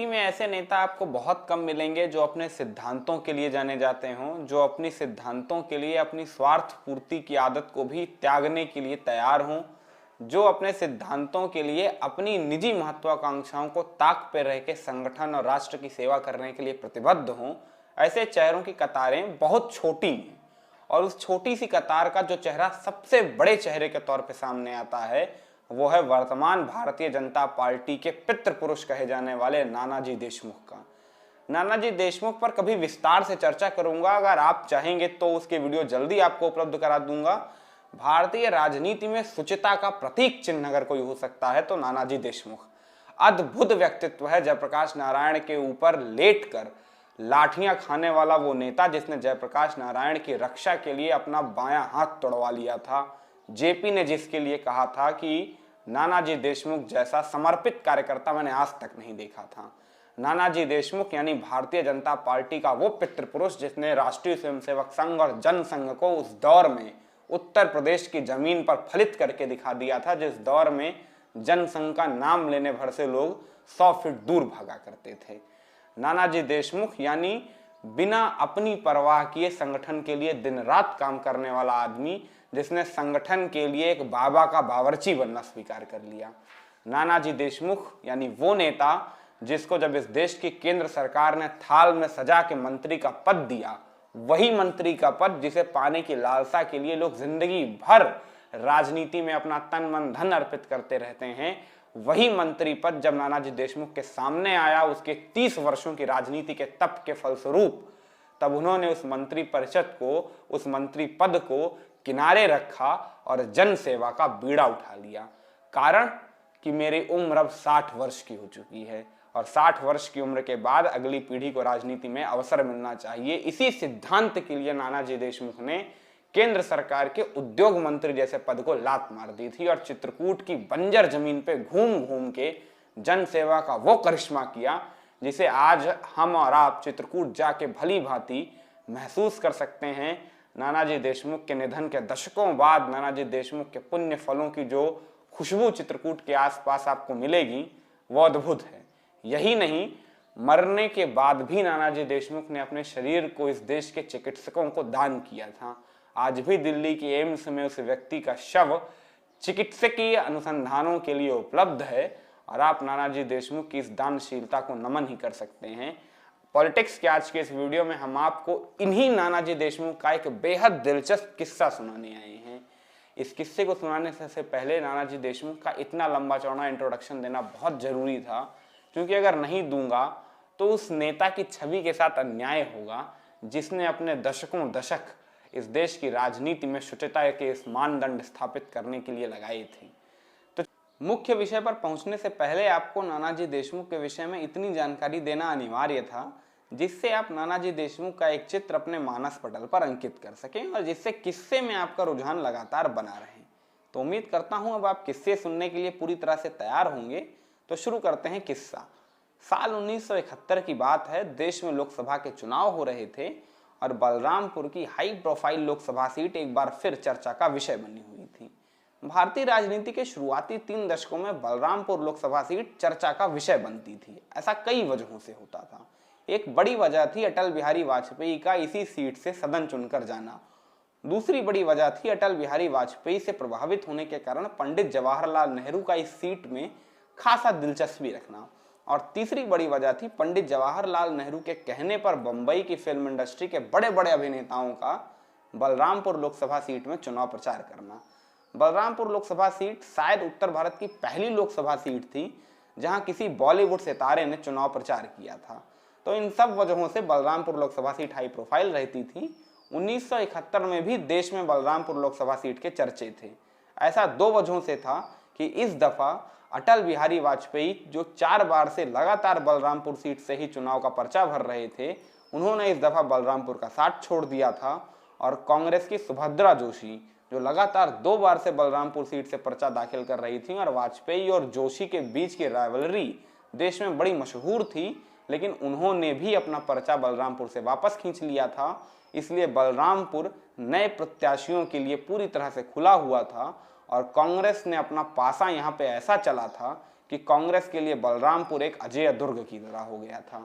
राजनीति में ऐसे नेता आपको बहुत कम मिलेंगे जो अपने सिद्धांतों के लिए जाने जाते हों, जो अपनी सिद्धांतों के लिए अपनी स्वार्थ पूर्ति की आदत को भी त्यागने के लिए तैयार हों, जो अपने सिद्धांतों के लिए अपनी निजी महत्वाकांक्षाओं को ताक पे रह के संगठन और राष्ट्र की सेवा करने के लिए प्रतिबद्ध हों। ऐसे चेहरों की कतारें बहुत छोटी हैं और उस छोटी सी कतार का जो चेहरा सबसे बड़े चेहरे के तौर पे सामने आता है वो है वर्तमान भारतीय जनता पार्टी के पितृ पुरुष कहे जाने वाले नानाजी देशमुख का। नानाजी देशमुख पर कभी विस्तार से चर्चा करूंगा, अगर आप चाहेंगे तो उसके वीडियो जल्दी आपको उपलब्ध करा दूंगा। भारतीय राजनीति में शुचिता का प्रतीक चिन्ह अगर कोई हो सकता है तो नानाजी देशमुख। अद्भुत व्यक्तित्व है जयप्रकाश नारायण के ऊपर लेटकर लाठियां खाने वाला वो नेता जिसने जयप्रकाश नारायण की रक्षा के लिए अपना बायां हाथ तोड़वा लिया था। जेपी ने जिसके लिए कहा था कि नानाजी देशमुख जैसा समर्पित कार्यकर्ता मैंने आज तक नहीं देखा था। नानाजी देशमुख यानी भारतीय जनता पार्टी का वो पितृ पुरुष जिसने राष्ट्रीय स्वयंसेवक संघ और जनसंघ को उस दौर में उत्तर प्रदेश की जमीन पर फलित करके दिखा दिया था जिस दौर में जनसंघ का नाम लेने भर से लोग 100 फीट दूर भागा करते थे। नानाजी देशमुख यानी बिना अपनी परवाह किए संगठन के लिए दिन रात काम करने वाला आदमी जिसने संगठन के लिए एक बाबा का बावर्ची बनना स्वीकार कर लिया। नानाजी देशमुख यानी वो नेता जिसको जब इस देश की केंद्र सरकार ने थाल में सजा के मंत्री का पद दिया, वही मंत्री का पद जिसे पाने की लालसा के लिए लोग जिंदगी भर राजनीति में अपना तन मन धन अर्पित करते रहते हैं, वही मंत्री पद जब नानाजी देशमुख के सामने आया उसके 30 वर्षों की राजनीति के तप के फलस्वरूप, तब उन्होंने उस मंत्री परिषद को, उस मंत्री पद को किनारे रखा और जन सेवा का बीड़ा उठा लिया। कारण कि मेरी उम्र अब 60 वर्ष की हो चुकी है और 60 वर्ष की उम्र के बाद अगली पीढ़ी को राजनीति में अवसर मिलना चाहिए। इसी सिद्धांत के लिए नानाजी देशमुख ने केंद्र सरकार के उद्योग मंत्री जैसे पद को लात मार दी थी और चित्रकूट की बंजर जमीन पे घूम घूम के जन सेवा का वो करिश्मा किया जिसे आज हम और आप चित्रकूट जाके भली भांति महसूस कर सकते हैं। नानाजी देशमुख के निधन के दशकों बाद नानाजी देशमुख के पुण्य फलों की जो खुशबू चित्रकूट के आसपास आपको मिलेगी वो अद्भुत है। यही नहीं, मरने के बाद भी नानाजी देशमुख ने अपने शरीर को इस देश के चिकित्सकों को दान किया था। आज भी दिल्ली के एम्स में उस व्यक्ति का शव चिकित्सकीय अनुसंधानों के लिए उपलब्ध है और आप नानाजी देशमुख की इस दानशीलता को नमन ही कर सकते हैं। पॉलिटिक्स के आज के इस वीडियो में हम आपको इन्हीं नानाजी देशमुख का एक बेहद दिलचस्प किस्सा सुनाने आए हैं। इस किस्से को सुनाने से पहले नानाजी देशमुख का इतना लंबा चौड़ा इंट्रोडक्शन देना बहुत जरूरी था, क्योंकि अगर नहीं दूंगा तो उस नेता की छवि के साथ अन्याय होगा जिसने अपने दशकों दशक इस देश की राजनीति में शुचिता के इस मानदंड स्थापित करने के लिए लगाए थे। तो मुख्य विषय पर पहुंचने से पहले आपको नानाजी देशमुख के विषय में इतनी जानकारी देना अनिवार्य था जिससे आप नानाजी देशमुख का एक चित्र अपने मानस पटल पर अंकित कर सकें और जिससे किस्से में आपका रुझान लगातार बना रहे। तो उम्मीद करता हूं अब आप किस्से सुनने के लिए पूरी तरह से तैयार होंगे। तो शुरू करते हैं किस्सा। साल 1971 की बात है। देश में लोकसभा के चुनाव हो रहे थे और बलरामपुर की हाई प्रोफाइल लोकसभा सीट एक बार फिर चर्चा का विषय बनी हुई थी। भारतीय राजनीति के शुरुआती 3 दशकों में बलरामपुर लोकसभा सीट चर्चा का विषय बनती थी। ऐसा कई वजहों से होता था। एक बड़ी वजह थी अटल बिहारी वाजपेयी का इसी सीट से सदन चुनकर जाना। दूसरी बड़ी वजह थी अटल बिहारी वाजपेयी से प्रभावित होने के कारण पंडित जवाहरलाल नेहरू का इस सीट में खासा दिलचस्पी रखना। और तीसरी बड़ी वजह थी पंडित जवाहरलाल नेहरू के कहने पर बंबई की फिल्म इंडस्ट्री के बड़े बड़े अभिनेताओं का बलरामपुर लोकसभा सीट में चुनाव प्रचार करना। बलरामपुर लोकसभा सीट शायद उत्तर भारत की पहली लोकसभा सीट थी जहां किसी बॉलीवुड सितारे ने चुनाव प्रचार किया था। तो इन सब वजहों से Balrampur Lok Sabha seat high profile रहती थी। 1971 में भी देश में बलरामपुर लोकसभा सीट के चर्चे थे। ऐसा 2 वजहों से था कि इस दफा अटल बिहारी वाजपेयी जो 4 बार से लगातार बलरामपुर सीट से ही चुनाव का पर्चा भर रहे थे, उन्होंने इस दफा बलरामपुर का साथ छोड़ दिया था और कांग्रेस की सुभद्रा जोशी जो लगातार 2 बार से बलरामपुर सीट से पर्चा दाखिल कर रही थी और वाजपेयी और जोशी के बीच की राइवलरी देश में बड़ी मशहूर थी, लेकिन उन्होंने भी अपना पर्चा बलरामपुर से वापस खींच लिया था। इसलिए बलरामपुर नए प्रत्याशियों के लिए पूरी तरह से खुला हुआ था और कांग्रेस ने अपना पासा यहाँ पे ऐसा चला था कि कांग्रेस के लिए बलरामपुर एक अजेय दुर्ग की तरह हो गया था।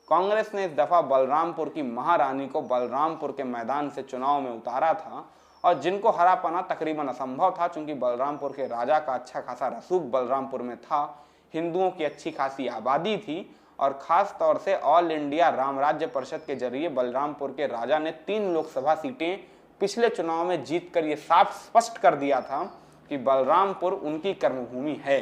कांग्रेस ने इस दफा बलरामपुर की महारानी को बलरामपुर के मैदान से चुनाव में उतारा था और जिनको हरा पाना तकरीबन असंभव था, क्योंकि बलरामपुर के राजा का अच्छा खासा रसूख बलरामपुर में था, हिंदुओं की अच्छी खासी आबादी थी और खास तौर से ऑल इंडिया राम राज्य परिषद के जरिए बलरामपुर के राजा ने 3 लोकसभा सीटें पिछले चुनाव में जीतकर ये साफ स्पष्ट कर दिया था कि बलरामपुर उनकी कर्मभूमि है।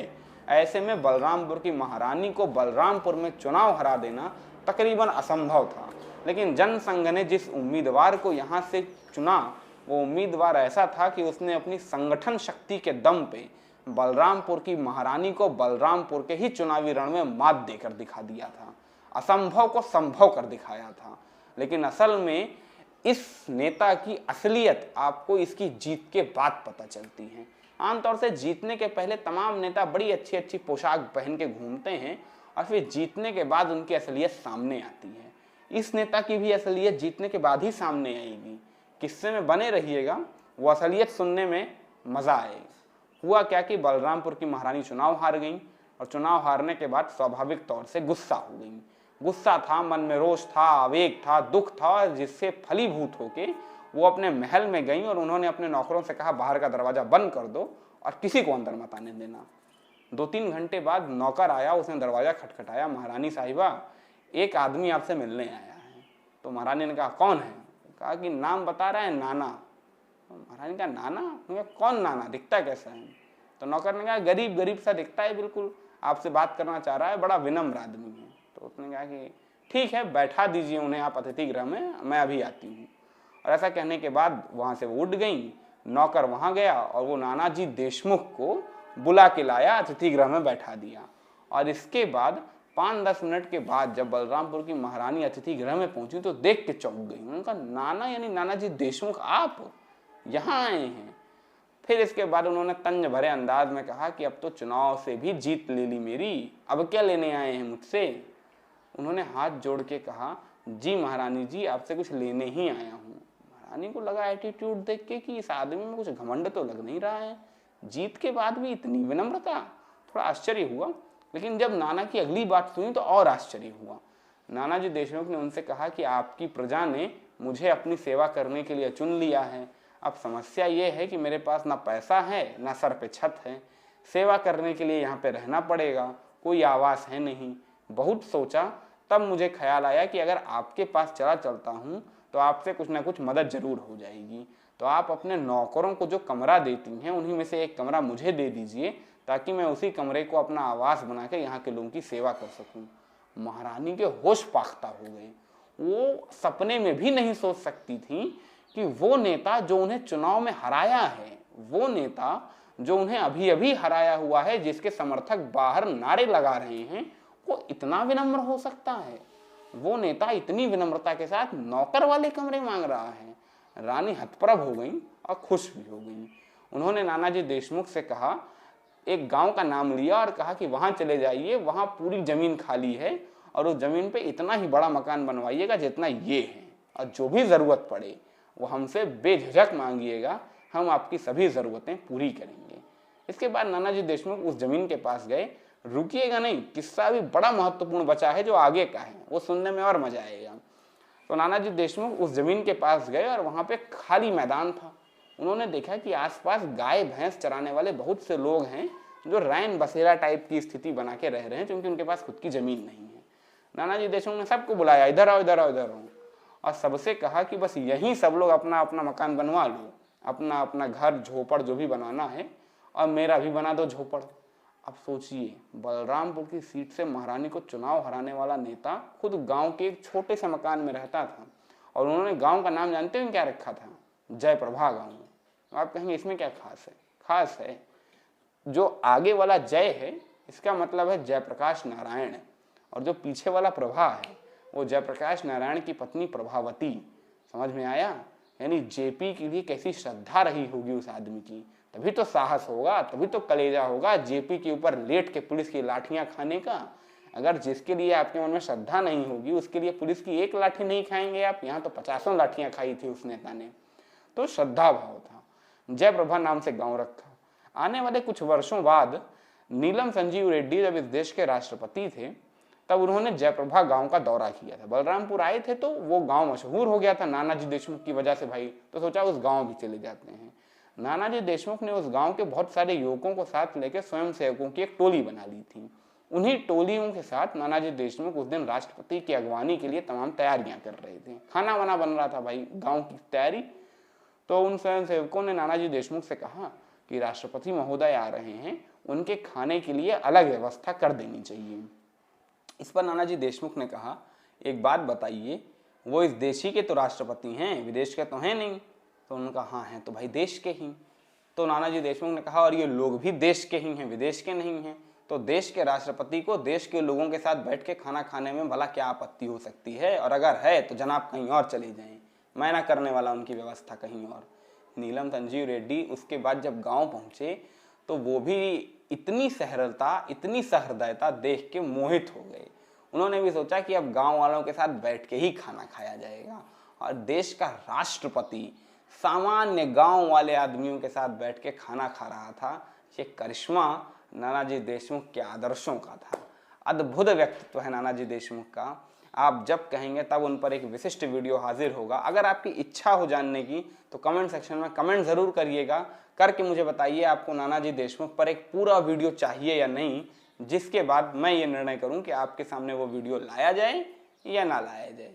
ऐसे में बलरामपुर की महारानी को बलरामपुर में चुनाव हरा देना तकरीबन असंभव था, लेकिन जनसंघ ने जिस उम्मीदवार को यहाँ से चुना वो उम्मीदवार ऐसा था कि उसने अपनी संगठन शक्ति के दम पे बलरामपुर की महारानी को बलरामपुर के ही चुनावी रण में मात देकर दिखा दिया था, असंभव को संभव कर दिखाया था। लेकिन असल में इस नेता की असलियत आपको इसकी जीत के बाद पता चलती है। आमतौर से जीतने के पहले तमाम नेता बड़ी अच्छी अच्छी पोशाक पहन के घूमते हैं और फिर जीतने के बाद उनकी असलियत सामने आती है। इस नेता की भी असलियत जीतने के बाद ही सामने आएगी। किस्से में बने रहिएगा, वो असलियत सुनने में मजा आएगा। हुआ क्या कि बलरामपुर की महारानी चुनाव हार गई और चुनाव हारने के बाद स्वाभाविक तौर से गुस्सा हो गई। गुस्सा था, मन में रोष था, आवेग था, दुख था, जिससे फलीभूत होके वो अपने महल में गई और उन्होंने अपने नौकरों से कहा बाहर का दरवाजा बंद कर दो और किसी को अंदर मत आने देना। 2-3 घंटे बाद नौकर आया, उसने दरवाजा खटखटाया, महारानी साहिबा एक आदमी आपसे मिलने आया है। तो महारानी ने कहा कौन है? कहा कि नाम बता रहा है नाना। तो महारानी का नाना? कौन नाना, दिखता कैसा है? तो नौकर ने कहा गरीब गरीब सा दिखता है, बिल्कुल आपसे बात करना चाह रहा है, बड़ा विनम्र आदमी है। तो उसने कहा कि ठीक है, बैठा दीजिए उन्हें आप अतिथि गृह में, मैं अभी आती हूँ। और ऐसा कहने के बाद वहाँ से वो उठ गई। नौकर वहाँ गया और वो नानाजी देशमुख को बुला के लाया, अतिथि गृह में बैठा दिया। और इसके बाद 5-10 मिनट के बाद जब बलरामपुर की महारानी अतिथि गृह में पहुंची तो देख के चौंक गई। उनका नाना यानी नानाजी देशमुख आप यहाँ आए हैं? फिर इसके बाद उन्होंने तंज भरे अंदाज में कहा कि अब तो चुनाव से भी जीत ले ली मेरी, अब क्या लेने आए हैं मुझसे? उन्होंने हाथ जोड़ के कहा जी महारानी जी, आपसे कुछ लेने ही आया हूँ। महारानी को लगा एटीट्यूड देख के कि इस आदमी में कुछ घमंड तो लग नहीं रहा है, जीत के बाद भी इतनी विनम्रता। थोड़ा आश्चर्य हुआ, लेकिन जब नाना की अगली बात सुनी तो और आश्चर्य हुआ। नानाजी देशमुख ने उनसे कहा कि आपकी प्रजा ने मुझे अपनी सेवा करने के लिए चुन लिया है। अब समस्या ये है कि मेरे पास ना पैसा है ना सर पे छत है, सेवा करने के लिए यहाँ पे रहना पड़ेगा, कोई आवास है नहीं। बहुत सोचा, तब मुझे ख्याल आया कि अगर आपके पास चला चलता हूँ तो आपसे कुछ ना कुछ मदद जरूर हो जाएगी। तो आप अपने नौकरों को जो कमरा देती हैं उन्हीं में से एक कमरा मुझे दे दीजिए, ताकि मैं उसी कमरे को अपना आवास बना के यहाँ के लोगों की सेवा कर सकूँ। महारानी के होश पाख्ता हो गए। वो सपने में भी नहीं सोच सकती थी कि वो नेता जो उन्हें चुनाव में हराया है, वो नेता जो उन्हें अभी अभी हराया हुआ है, जिसके समर्थक बाहर नारे लगा रहे हैं, वो इतना विनम्र हो सकता है। वो नेता इतनी विनम्रता के साथ नौकर वाले कमरे मांग रहा है। रानी हतप्रभ हो गई और खुश भी हो गई। उन्होंने नानाजी देशमुख से कहा, एक गांव का नाम लिया और कहा कि वहां चले जाइए, वहां पूरी जमीन खाली है और उस जमीन पे इतना ही बड़ा मकान बनवाइएगा जितना ये है, और जो भी जरूरत पड़े वो हमसे बेझिझक मांगिएगा, हम आपकी सभी जरूरतें पूरी करेंगे। इसके बाद नानाजी देशमुख उस जमीन के पास गए। रुकिएगा नहीं, किस्सा भी बड़ा महत्वपूर्ण बचा है जो आगे का है, वो सुनने में और मजा आएगा। तो नानाजी देशमुख उस जमीन के पास गए और वहां पे खाली मैदान था। उन्होंने देखा कि आसपास गाय भैंस चराने वाले बहुत से लोग हैं जो रैन बसेरा टाइप की स्थिति बना के रह रहे हैं, क्योंकि उनके पास खुद की जमीन नहीं है। नानाजी देशमुख ने सबको बुलाया, इधर आओ इधर आओ इधर आओ, और सबसे कहा कि बस यहीं सब लोग अपना अपना मकान बनवा लो, अपना अपना घर झोपड़ जो भी बनाना है, और मेरा भी बना दो झोपड़। अब सोचिए, बलरामपुर की सीट से महारानी को चुनाव हराने वाला नेता खुद गांव के एक छोटे से मकान में रहता था, और उन्होंने गांव का नाम जानते हैं क्या रखा था? जयप्रभा गांव। आप कहेंगे इसमें क्या खास है? खास है, जो आगे वाला जय है इसका मतलब है जयप्रकाश नारायण, और जो पीछे वाला प्रभा है वो जयप्रकाश नारायण की पत्नी प्रभावती। समझ में आया? यानी जेपी के लिए कैसी श्रद्धा रही होगी उस आदमी की, तभी तो साहस होगा, तभी तो कलेजा होगा जेपी के ऊपर लेट के पुलिस की लाठियां खाने का। अगर जिसके लिए आपके मन में श्रद्धा नहीं होगी उसके लिए पुलिस की एक लाठी नहीं खाएंगे आप, यहाँ तो 50 लाठियां खाई थी उस नेता ने। तो श्रद्धा भाव था। जयप्रभा नाम से गांव रखा। आने वाले कुछ वर्षों बाद नीलम संजीव रेड्डी जब इस देश के राष्ट्रपति थे तब उन्होंने जयप्रभा गांव का दौरा किया था। बलरामपुर आए थे तो वो गांव मशहूर हो गया था नानाजी देशमुख की वजह से भाई, तो सोचा उस गांव भी चले जाते हैं। नानाजी देशमुख ने उस गांव के बहुत सारे युवकों को साथ लेकर स्वयं सेवकों की एक टोली बना ली थी। उन्हीं टोलियों के साथ नानाजी देशमुख उस दिन राष्ट्रपति की अगवानी के लिए तमाम तैयारियां कर रहे थे। खाना वाना बन रहा था भाई, गांव की तैयारी। तो उन स्वयं सेवकों ने नानाजी देशमुख से कहा कि राष्ट्रपति महोदय आ रहे हैं, उनके खाने के लिए अलग व्यवस्था कर देनी चाहिए। इस पर नानाजी देशमुख ने कहा, एक बात बताइए, वो इस देश ही के तो राष्ट्रपति हैं, विदेश के तो हैं नहीं। तो उन्होंने कहा, हाँ हैं तो भाई देश के ही। तो नानाजी देशमुख ने कहा, और ये लोग भी देश के ही हैं, विदेश के नहीं हैं। तो देश के राष्ट्रपति को देश के लोगों के साथ बैठ के खाना खाने में भला क्या आपत्ति हो सकती है, और अगर है तो जनाब कहीं और चले जाएं, मैं ना करने वाला उनकी व्यवस्था कहीं और। नीलम संजीव रेड्डी उसके बाद जब गांव पहुंचे तो वो भी इतनी सहृदयता, इतनी सहृदयता देख के मोहित हो गए। उन्होंने भी सोचा कि अब गांव वालों के साथ बैठ के ही खाना खाया जाएगा, और देश का राष्ट्रपति सामान्य गांव वाले आदमियों के साथ बैठ के खाना खा रहा था। ये करिश्मा नानाजी देशमुख के आदर्शों का था। अद्भुत व्यक्तित्व है नानाजी देशमुख का। आप जब कहेंगे तब उन पर एक विशिष्ट वीडियो हाजिर होगा। अगर आपकी इच्छा हो जानने की तो कमेंट सेक्शन में कमेंट ज़रूर करिएगा, करके मुझे बताइए आपको नानाजी देशमुख पर एक पूरा वीडियो चाहिए या नहीं, जिसके बाद मैं ये निर्णय करूं कि आपके सामने वो वीडियो लाया जाए या ना लाया जाए।